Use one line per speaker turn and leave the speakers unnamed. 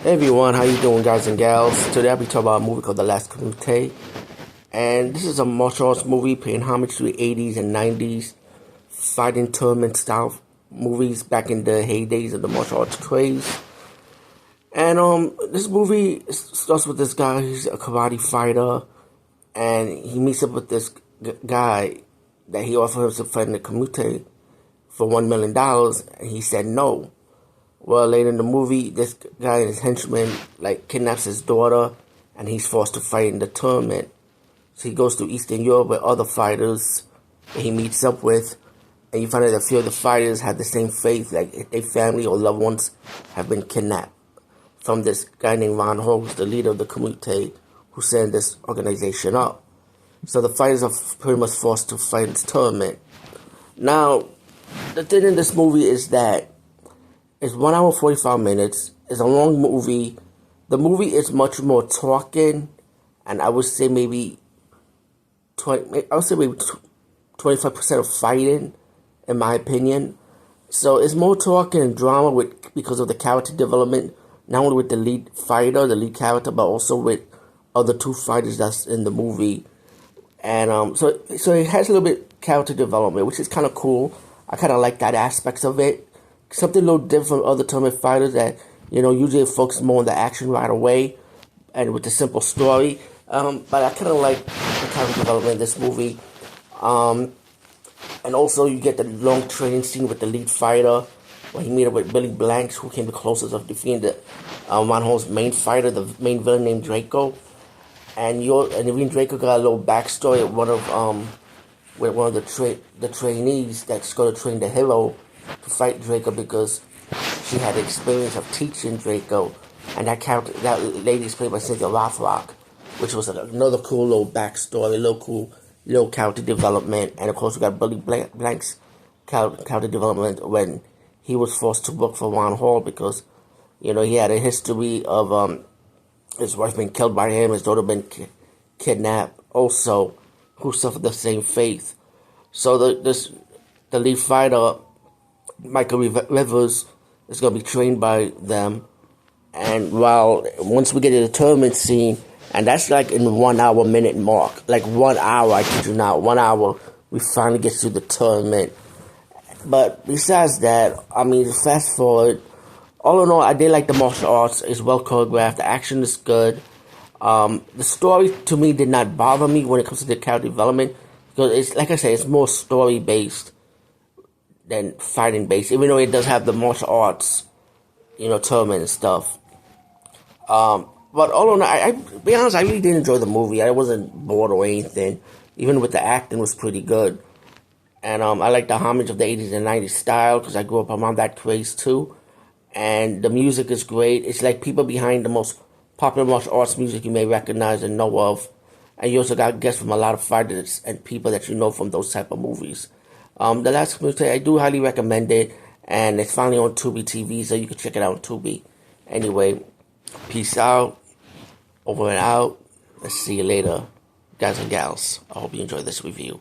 Hey everyone, how you doing, guys and gals? Today I'll be talking about a movie called The Last Kumite, and this is a martial arts movie paying homage to the 80s and 90s fighting tournament style movies back in the heydays of the martial arts craze. And this movie starts with this guy who's a karate fighter, and he meets up with this guy that he offered him to fight in the Kumite for $1 million, and he said no. Well, later in the movie, this guy and his henchman kidnaps his daughter, and he's forced to fight in the tournament. So he goes to Eastern Europe with other fighters that he meets up with, and you find out that a few of the fighters have the same faith, like their family or loved ones have been kidnapped from this guy named Ron Hall, who's the leader of the Kumite, who set this organization up. So the fighters are pretty much forced to fight in this tournament. Now, the thing in this movie is that it's 1 hour 45 minutes. It's a long movie. The movie is much more talking, and I would say maybe 25% of fighting, in my opinion. So it's more talking and drama because of the character development, not only with the lead fighter, the lead character, but also with other two fighters that's in the movie. And so it has a little bit character development, which is kind of cool. I kind of like that aspect of it. Something a little different from other tournament fighters that, usually focus more on the action right away and with the simple story. But I kind of like the character development in this movie. And also you get the long training scene with the lead fighter where he meet up with Billy Blanks, who came the closest of defeating the Ron Hall's main fighter, the main villain named Draco. And even Draco got a little backstory with one of the trainees that's going to train the hero to fight Draco, because she had the experience of teaching Draco, and that lady is played by Cynthia Rothrock, which was another cool little backstory, little character development. And of course we got Billy Blank's character development when he was forced to work for Ron Hall because he had a history of his wife being killed by him, his daughter being kidnapped also, who suffered the same fate. So the lead fighter, Michael Rivers, is going to be trained by them. And once we get to the tournament scene, and that's like in the 1 hour minute mark, like 1 hour, I kid you not, 1 hour, we finally get to the tournament. But besides that, fast forward, all in all, I did like the martial arts. It's well choreographed, the action is good. The story to me did not bother me when it comes to the character development, because it's, like I said, it's more story based than fighting based, even though it does have the martial arts, tournament and stuff. But all in all, I be honest, I really did enjoy the movie. I wasn't bored or anything. Even with the acting was pretty good. And I like the homage of the 80s and 90s style, because I grew up around that craze too. And the music is great. It's like people behind the most popular martial arts music you may recognize and know of. And you also got guests from a lot of fighters and people that you know from those type of movies. The Last Kumite, I do highly recommend it, and it's finally on Tubi TV, so you can check it out on Tubi. Anyway, peace out, over and out. Let's see you later, guys and gals. I hope you enjoyed this review.